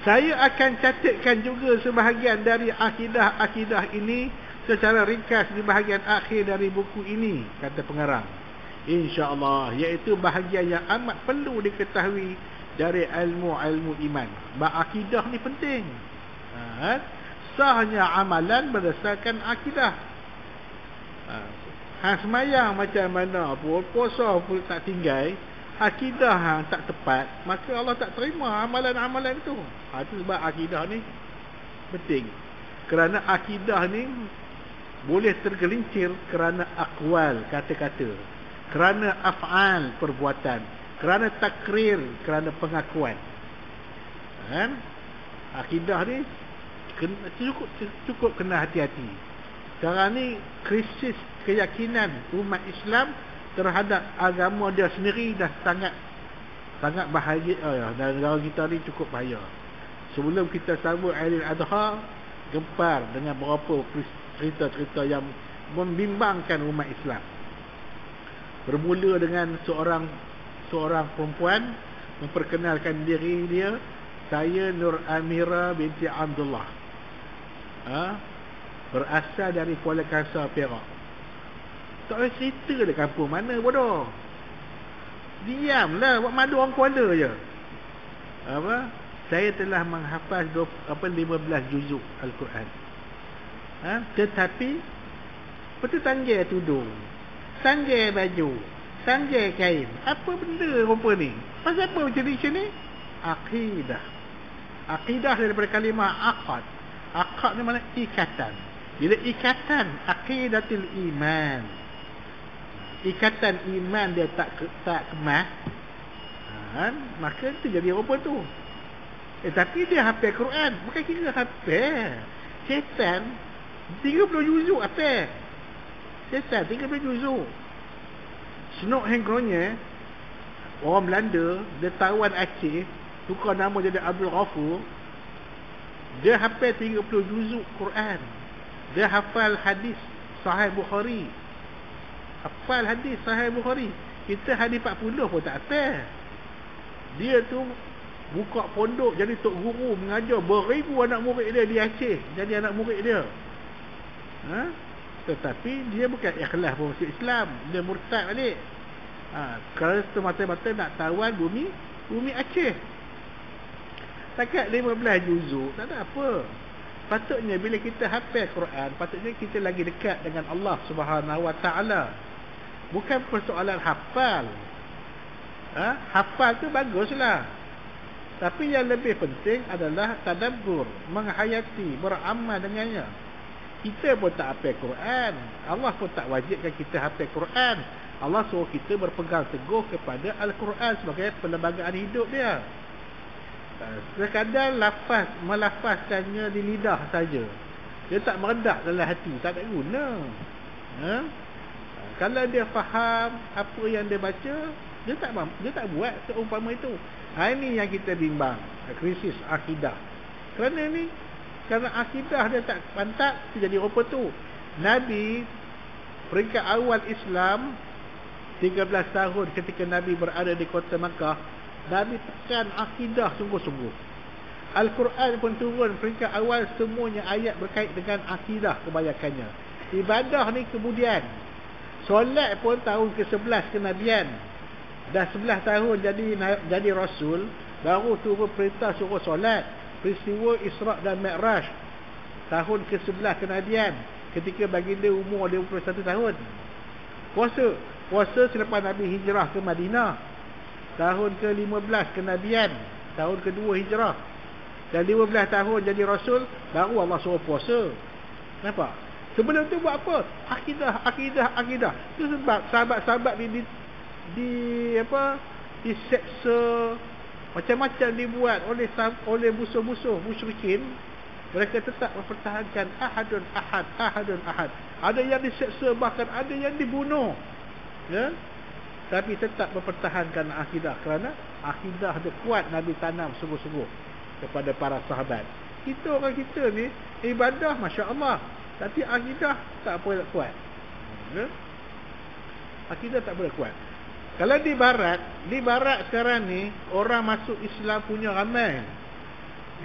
Saya akan catatkan juga sebahagian dari akidah-akidah ini secara ringkas di bahagian akhir dari buku ini, kata pengarang. InsyaAllah, iaitu bahagian yang amat perlu diketahui dari ilmu-ilmu iman. Akidah ni penting. Sahnya amalan berdasarkan akidah. Semayang macam mana pun, puasa pun tak tinggal, akidah tak tepat, maka Allah tak terima amalan-amalan itu. Itu sebab akidah ni penting. Kerana akidah ni boleh tergelincir kerana akwal, kata-kata, kerana af'al, perbuatan, kerana takrir, kerana pengakuan. Akidah ni cukup kena hati-hati. Sekarang ni krisis keyakinan umat Islam terhadap agama dia sendiri dah sangat sangat bahagia dan negara kita ni cukup bahaya. Sebelum kita sambut Aidil Adha, gempar dengan beberapa cerita-cerita yang membimbangkan umat Islam. Bermula dengan seorang perempuan memperkenalkan diri dia, saya Nur Amira binti Abdullah, berasal dari Kuala Kangsar, Perak. Tak boleh cerita dia kampung mana bodoh. Diamlah, buat malu orang Kuala je. Saya telah menghafaz 15 juzuk Al-Quran. Tetapi betul tanggir tudung, tanggir baju, tanggir kain. Apa benda rupa ni? Pasal apa macam ni? Akidah. Akidah daripada kalimah aqad. Aqad ni makna ikatan. Bila ikatan, aqidatul iman, ikatan iman dia tak kemas, maka itu jadi rupa tu. Tapi dia hafal Quran, bukan kira hafal. Syaitan 30 juzuk hafal. Syaitan 30 juzuk. Senok hengkronya orang Belanda, dia tawan Aceh, tukar nama jadi Abdul Ghafur. Dia hafal 30 juzuk Quran. Dia hafal hadis Sahih Bukhari. Hafal hadis Sahih Bukhari. Kita hadis 40 pun tak hafal. Dia tu buka pondok jadi tok guru, mengajar beribu anak murid dia di Aceh, jadi anak murid dia. Tetapi dia bukan ikhlas pun masuk Islam, dia murtad balik. Kalau semata-mata nak tawan bumi Aceh. Takat 15 juzuk tak ada apa. Patutnya bila kita hafal Quran, patutnya kita lagi dekat dengan Allah Subhanahu Wa Taala. Bukan persoalan hafal. Hafal tu baguslah. Tapi yang lebih penting adalah tadabbur, menghayati, beramal dengannya. Kita pun tak hafal Quran, Allah pun tak wajibkan kita hafal Quran. Allah suruh kita berpegang teguh kepada Al-Quran sebagai perlembagaan hidup dia. Sekadar melafazkannya di lidah saja, dia tak meredak dalam hati, tak ada guna. Kalau dia faham apa yang dia baca, dia tak buat seumpama itu. Ini yang kita bimbang, krisis akidah. Kerana akidah dia tak pantat, jadi rupa tu. Nabi peringkat awal Islam 13 tahun ketika Nabi berada di kota Makkah, Nabi tekan akidah sungguh-sungguh. Al-Quran pun turun peringkat awal, semuanya ayat berkait dengan akidah kebanyakannya. Ibadah ni kemudian. Solat pun tahun ke-11 kenabian. Dah 11 tahun jadi Rasul, baru turun perintah suruh solat. Peristiwa Isra' dan Mi'raj tahun ke-11 kenabian, ketika baginda umur 51 tahun. Puasa selepas Nabi hijrah ke Madinah, tahun ke-15 kenabian, tahun kedua hijrah. Dan 15 tahun jadi Rasul, baru Allah suruh puasa. Nampak? Sebelum tu buat apa? Akidah. Itu sebab sahabat-sahabat diseksa, macam-macam dibuat oleh musuh-musuh musyrikin. Mereka tetap mempertahankan ahadun ahad. Ada yang diseksa, bahkan ada yang dibunuh, tapi tetap mempertahankan akidah. Kerana akidah dia kuat, Nabi tanam sungguh-sungguh kepada para sahabat. Orang kita ni ibadah Masya Allah, tapi akidah tak boleh kuat. Akidah tak boleh kuat. Kalau di barat sekarang ni orang masuk Islam punya ramai.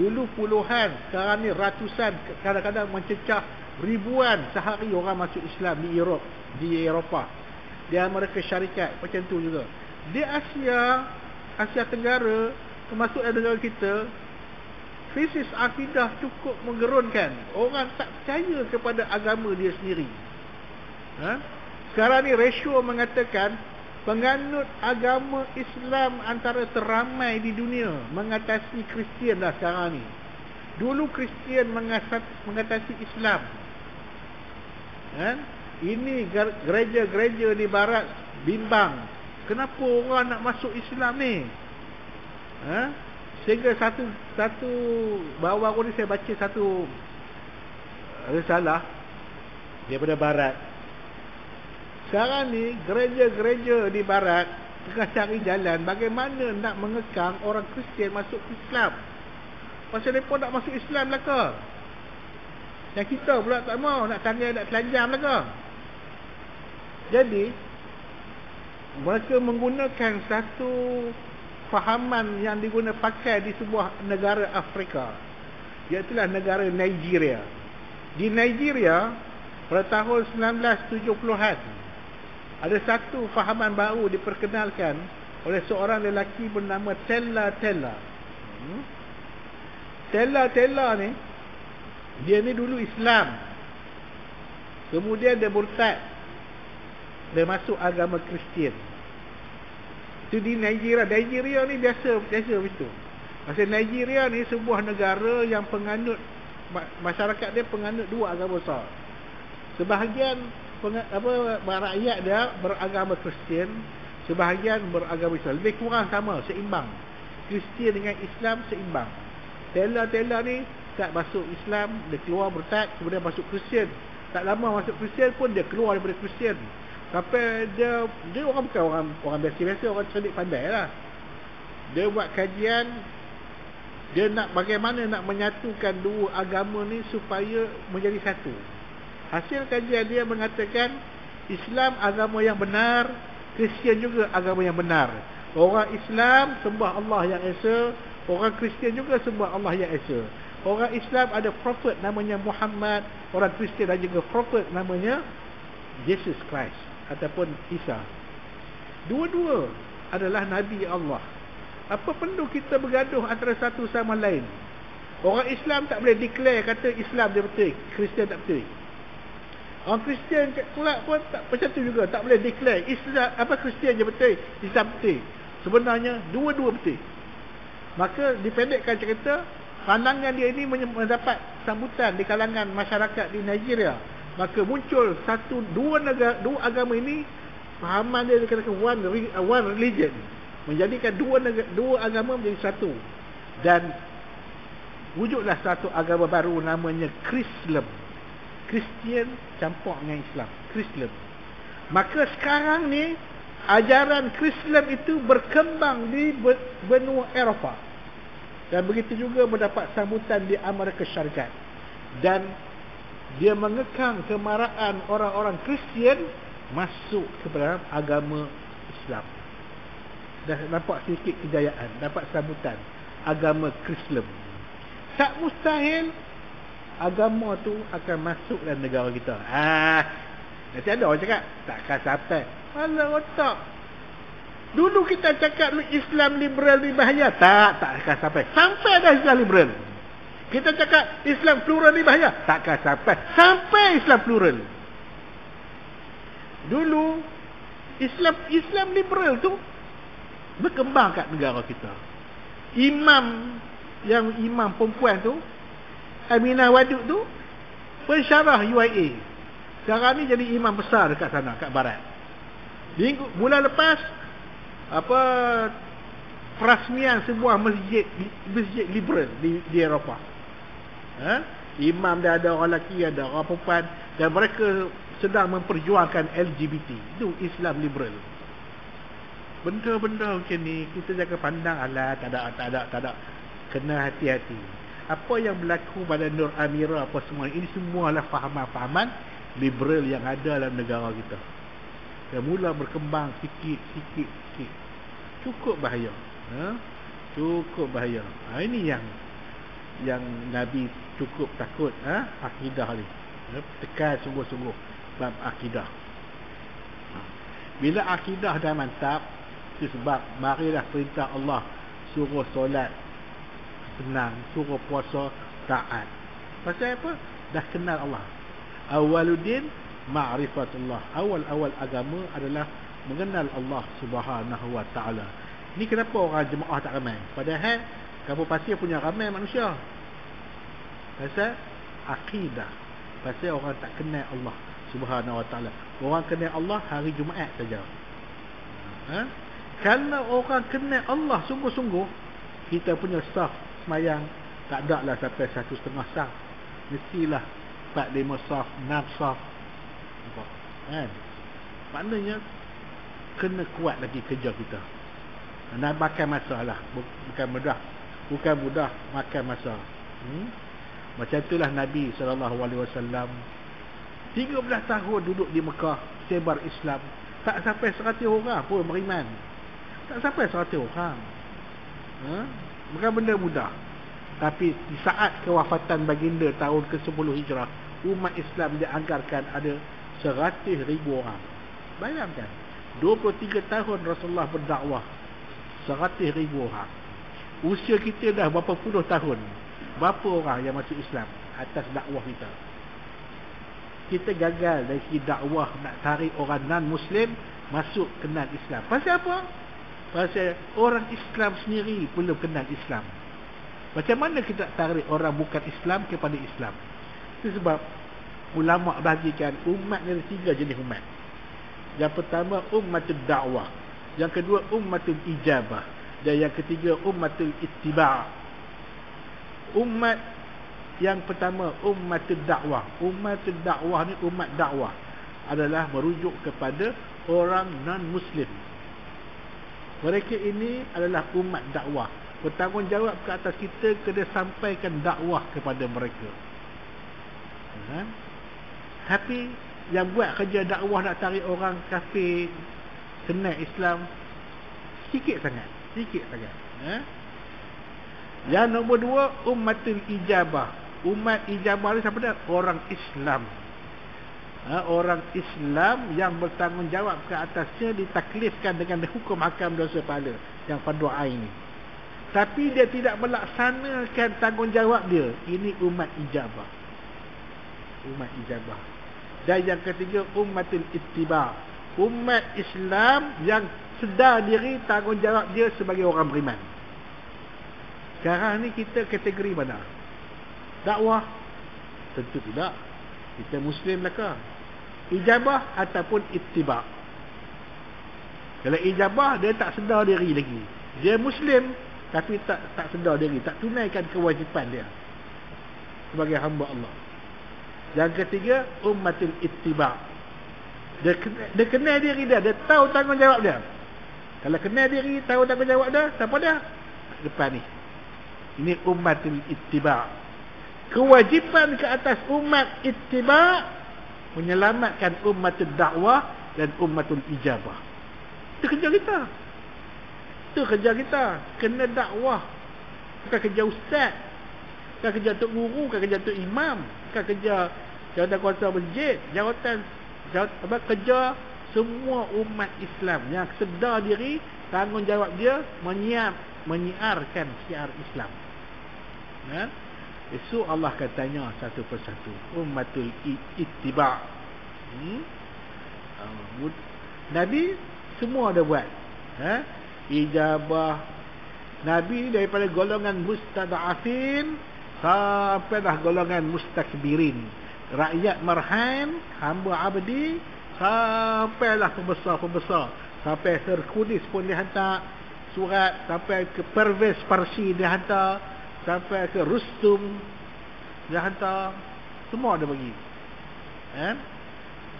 Dulu puluhan, sekarang ni ratusan, kadang-kadang mencecah ribuan sehari orang masuk Islam di Eropah, di Amerika Syarikat, macam tu juga. Di Asia Tenggara, termasuk negara kita, krisis akidah cukup menggerunkan. Orang tak percaya kepada agama dia sendiri. Sekarang ni rasio mengatakan penganut agama Islam antara teramai di dunia, mengatasi Kristian dah sekarang ni. Dulu Kristian mengatasi Islam. Ini gereja-gereja di barat bimbang, kenapa orang nak masuk Islam ni? Sehingga satu baru ni saya baca satu risalah daripada barat. Sekarang ni gereja-gereja di barat tengah cari jalan bagaimana nak mengekang orang Kristian masuk Islam. Pasal mereka nak masuk Islam lah ke? Yang kita pula tak mau, nak tanya, nak telanjang lah ke? Jadi mereka menggunakan satu fahaman yang diguna pakai di sebuah negara Afrika, iaitulah negara Nigeria. Di Nigeria pada tahun 1970-an ada satu fahaman baru diperkenalkan oleh seorang lelaki bernama Tella Tella. Tella Tella ni, dia ni dulu Islam, kemudian dia murtad, dia masuk agama Kristian. Itu di Nigeria. Nigeria ni biasa begitu. Pasal Nigeria ni sebuah negara yang penganut, masyarakat dia penganut dua agama besar. Sebahagian rakyat dia beragama Kristian, sebahagian beragama Islam. Lebih kurang sama, seimbang. Kristian dengan Islam seimbang. Tella ni tak masuk Islam, dia keluar murtad, kemudian masuk Kristian. Tak lama masuk Kristian pun dia keluar daripada Kristian. Sampai dia orang bukan orang biasa-biasa, orang cerdik pandai lah. Dia buat kajian, dia nak bagaimana nak menyatukan dua agama ni supaya menjadi satu. Hasil kajian dia mengatakan Islam agama yang benar, Kristian juga agama yang benar. Orang Islam sembah Allah yang Esa, orang Kristian juga sembah Allah yang Esa. Orang Islam ada prophet namanya Muhammad, orang Kristian ada juga prophet namanya Jesus Christ ataupun Isa. Dua-dua adalah Nabi Allah. Apa perlu kita bergaduh antara satu sama lain? Orang Islam tak boleh declare kata Islam dia betul, Kristian tak betul. Orang Kristian pula pun tak macam tu juga, tak boleh declare Islam Kristian je betul, Islam betul. Sebenarnya dua-dua betul. Maka dipendekkan cerita, pandangan dia ini mendapat sambutan di kalangan masyarakat di Nigeria. Maka muncul dua agama ini, fahaman dia dikatakan one religion, menjadikan dua agama menjadi satu, dan wujudlah satu agama baru namanya Kristian. Kristian campur dengan Islam, Kristian. Maka sekarang ni ajaran Kristian itu berkembang di benua Eropah, dan begitu juga mendapat sambutan di Amerika Syarikat, dan dia mengekang kemarahan orang-orang Kristian masuk ke dalam agama Islam. Dah nampak sedikit kejayaan, dapat sambutan agama Kristian. Tak mustahil agama tu akan masuk dalam negara kita. Nanti ada orang cakap takkan sampai. Alah otak. Dulu kita cakap Islam liberal ni bahaya. Tak akan sampai. Sampai dah Islam liberal. Kita cakap Islam plural ni bahaya. Takkan sampai. Sampai Islam plural. Dulu Islam liberal tu berkembang kat negara kita. Imam perempuan tu, Aminah Wadud tu, pensyarah UIA. Sekarang ni jadi imam besar dekat sana, kat barat. Bulan lepas perasmian sebuah masjid liberal di Eropah. Imam dia ada orang lelaki, ada orang perempuan, dan mereka sedang memperjuangkan LGBT. Itu Islam liberal. Benda-benda macam ni kita jangan pandang alah tak ada. Kena hati-hati. Apa yang berlaku pada Nur Amira apa semua ini semualah fahaman-fahaman liberal yang ada dalam negara kita. Yang mula berkembang sikit. Cukup bahaya. Cukup bahaya. Ini yang Nabi cukup takut, akidah ni. Tekan sungguh-sungguh bab akidah. Bila akidah dah mantap, itu sebab marilah perintah Allah, suruh solat senang, suruh puasa taat. Pasal apa? Dah kenal Allah. Awaluddin ma'rifatullah. Awal-awal agama adalah mengenal Allah Subhanahu wa taala. Ni kenapa orang jemaah tak ramai? Padahal Kampung Pasir punya ramai manusia. Pasal akidah. Pasal orang tak kenal Allah Subhanahu wa taala. Orang kenal Allah hari Jumaat saja. Kalau orang kenal Allah sungguh-sungguh, kita punya saf semayang tak ada lah sampai 1.5 saf. Mestilah 4-5 saf, 6 saf. Kan? Maknanya kena kuat lagi kerja kita. Nak makan masa lah, bukan mudah makan masa. Macam itulah Nabi SAW 13 tahun duduk di Mekah, sebar Islam. Tak sampai 100 orang pun beriman. Tak sampai 100 orang. Bukan benda mudah. Tapi di saat kewafatan baginda tahun ke-10 Hijrah, umat Islam dianggarkan ada 100,000 orang. Bayangkan, 23 tahun Rasulullah berdakwah, 100,000 orang. Usia kita dah berapa puluh tahun. Berapa orang yang masuk Islam atas dakwah kita? Kita gagal dari segi dakwah nak tarik orang non-Muslim masuk kenal Islam. Pasal apa? Pasal orang Islam sendiri belum kenal Islam. Macam mana kita tarik orang bukan Islam kepada Islam? Itu sebab ulama' bahagikan umat ni ada 3 jenis umat. Yang pertama ummatul dakwah, yang kedua ummatul ijabah, dan yang ketiga ummatul ittiba'. Umat yang pertama ummatul dakwah. Ummatul dakwah ni, umat dakwah adalah merujuk kepada orang non-Muslim. Mereka ini adalah umat dakwah, bertanggungjawab ke atas kita kena sampaikan dakwah kepada mereka. Tapi yang buat kerja dakwah nak tarik orang kafir kenal Islam sikit sangat. Yang nombor 2 ummatul ijabah. Umat ijabah ni siapa dia? Orang Islam. Orang Islam yang bertanggungjawab ke atasnya ditaklifkan dengan hukum hakam dosa pahala yang fardu ain ni. Tapi dia tidak melaksanakan tanggungjawab dia. Ini umat ijabah. Umat ijabah. Dan yang ketiga ummatul ittiba'. Umat Islam yang sedar diri tanggungjawab dia sebagai orang beriman. Sekarang ni kita kategori mana? Dakwah? Tentu tidak. Kita Muslim lah ke? Ijabah ataupun ittiba'. Kalau ijabah, dia tak sedar diri lagi. Dia Muslim tapi tak sedar diri, tak tunaikan kewajipan dia sebagai hamba Allah. Yang ketiga ummatul ittiba'. Dia kenal diri dia tahu tanggungjawab dia. Kalau kenal diri, tahu tanggungjawab dia, siapa dia? Depan ni. Ini ummatul ittiba'. Kewajipan ke atas umat ittiba' menyelamatkan ummatul dakwah dan ummatul ijabah. Itu kerja kita. Kena dakwah. Bukan kerja ustaz, bukan kerja tok guru, bukan kerja tok imam, bukan kerja jawatan kuasa masjid, kerja semua umat Islam yang sedar diri tanggungjawab dia menyiarkan syiar Islam. Esok Allah akan tanya satu persatu. Ummatul ittiba'. Nabi semua ada buat. Ijabah. Nabi daripada golongan mustada'afin sampailah golongan mustakbirin. Rakyat marhan, hamba abdi, sampailah pembesar-pembesar. Sampai Hercules pun dihantar surat, sampai ke Pervez Parsi dihantar, sampai ke Rustum dihantar. Semua ada bagi.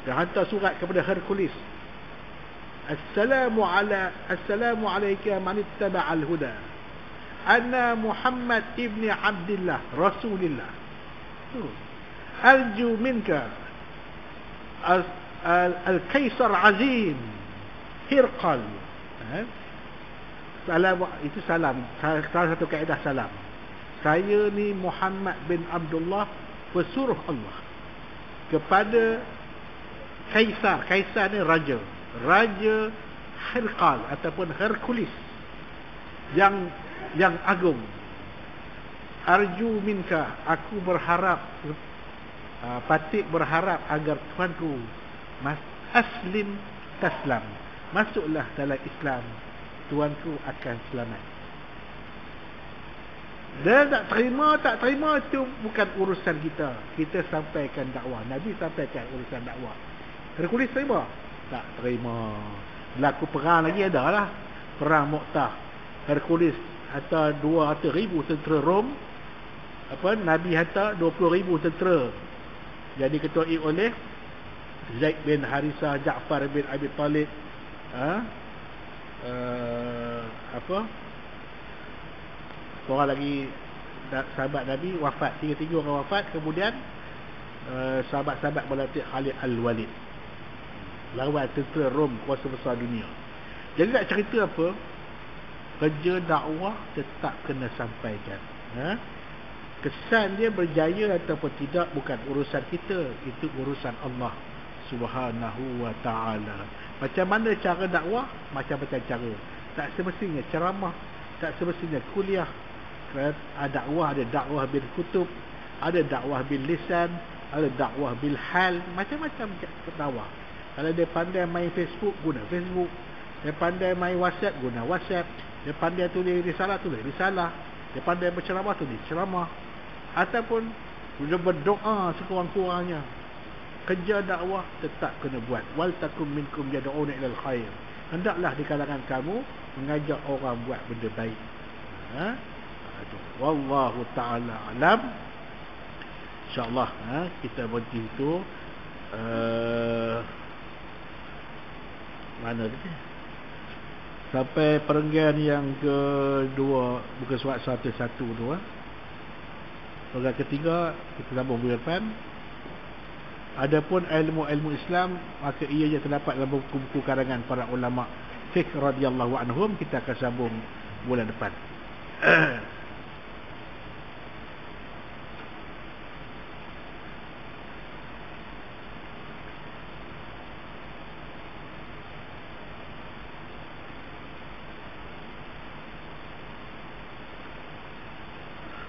Dia hantar surat kepada Hercules. Assalamu alayka man ittaba'al huda. Ana Muhammad ibni Abdullah Rasulullah. Arju minka al-Kaisar Azim Hirqal. Salam, itu salam. Salah satu kaedah salam. Saya ni Muhammad bin Abdullah, pesuruh Allah kepada Kaisar. Kaisar ni raja. Raja Hirqal ataupun Hercules yang agung. Arju minka, aku berharap, patik berharap agar tuanku aslim taslam, masuklah dalam Islam, tuanku akan selamat. Dia tak terima itu bukan urusan kita. Kita sampaikan dakwah. Nabi sampaikan urusan dakwah. Hercules terima? Tak terima. Berlaku perang lagi ada lah. Perang Mu'tah. Hercules hantar 200,000 tentera Rom. Nabi hantar 20,000 tentera. Jadi ketuai oleh Zaid bin Harisah, Ja'far bin Abi Talib, apa, seorang lagi sahabat Nabi wafat, tiga orang wafat. Kemudian sahabat-sahabat melantik Khalid Al-Walid lawan tentera Rom, kuasa besar dunia. Jadi nak cerita apa? Kerja dakwah tetap kena sampaikan. Kesan dia berjaya ataupun tidak bukan urusan kita, itu urusan Allah Subhanahu wa ta'ala. Macam mana cara dakwah? Macam-macam cara. Tak semestinya ceramah, tak semestinya kuliah. Dakwah ada dakwah bil kutub, ada dakwah bil lisan, ada dakwah bil hal. Macam-macam dakwah. Kalau dia pandai main Facebook, guna Facebook. Dia pandai main WhatsApp, guna WhatsApp. Dia pandai tulis risalah, tulis risalah. Dia pandai berceramah, tulis ceramah. Ataupun dia berdoa sekurang-kurangnya. Kerja dakwah tetap kena buat. Wal takum minkum yad'una ilal khair. Hendaklah di kalangan kamu mengajak orang buat benda baik. Wallahu ta'ala alam. InsyaAllah kita berhenti itu mana tadi? Sampai perenggan yang kedua, bukan surat 101 tu. Perenggan ketiga kita sambung bulan depan. Adapun ilmu-ilmu Islam, maka ia terdapat dalam buku-buku karangan para ulama fiqh radhiyallahu anhum. Kita akan sambung bulan depan.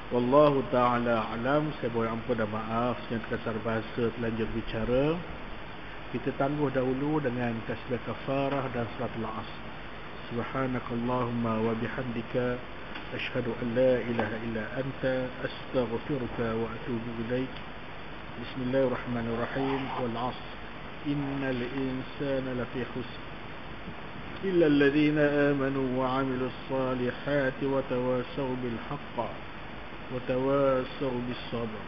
Wallahu ta'ala alam. Saya mohon ampun dan maaf yang terkasar bahasa terlanjur bicara. Kita tangguh dahulu dengan tasbih kafarah dan suratul asr. Subhanakallahumma wa bihamdika asyhadu an la ilaha illa anta astaghfiruka wa atubu ilaik. Bismillahirrahmanirrahim. Wal asr innal insana lafi khusr illa alladhina amanu wa 'amilus salihati wa tawasaw bil haqq وتواصوا بالصبر.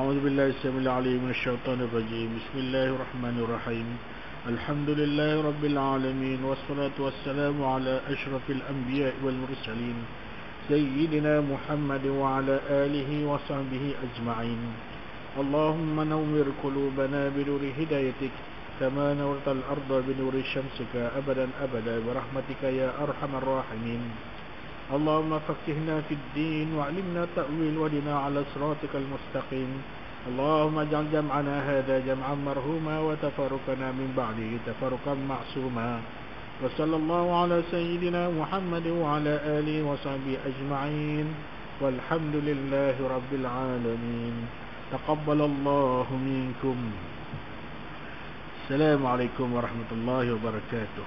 أعوذ بالله السميع العليم من الشيطان الرجيم. بسم الله الرحمن الرحيم. الحمد لله رب العالمين والصلاة والسلام على أشرف الأنبياء والمرسلين سيدنا محمد وعلى آله وصحبه أجمعين. اللهم نور قلوبنا بنور هدايتك كما نورت الأرض بنور شمسك أبدا أبدا برحمتك يا أرحم الراحمين. اللهم فقهنا في الدين وعلمنا تأويل ودنا على صراطك المستقيم. اللهم اجعل جمعنا هذا جمعا مرحوما وتفرقنا من بعده تفرقا معصوما. وصلى الله على سيدنا محمد وعلى آله وصحبه أجمعين والحمد لله رب العالمين. تقبل الله منكم. السلام عليكم ورحمة الله وبركاته.